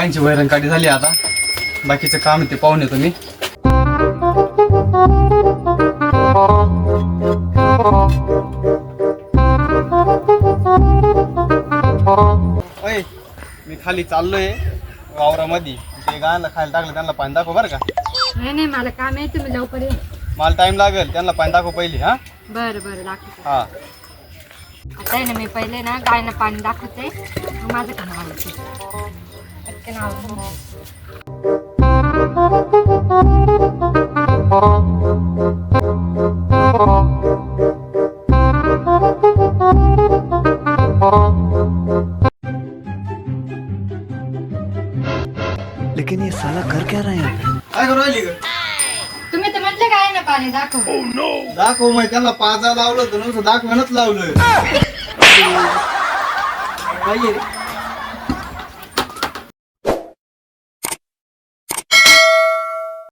गायींची वैरणकाठी झाली आता बाकीचं काम ते पाहून येतो मी ओय मी खाली चाललोय वावरामध्ये ते गायला खायला टाकलं त्यांना पाणी दाखव बरं का नाही मला काम आहे तुम्ही लवकर या मला टाइम लागेल त्यांना पाणी दाखव पहिली हा बरं दाखवते हा आता आहे ना मी पहिले ना गायना पाणी दाखवते मग माझं काम आवडते पटकन आवडतं लेकिन ये साला कर क्या रहा है यहाँ पे? काय करू राहिली ग तुम्ही तर म्हटलं काय ना पाणी दाखव दाखव मग त्यांना पाजा लावलं तर नुसतं दाखवणच लावलं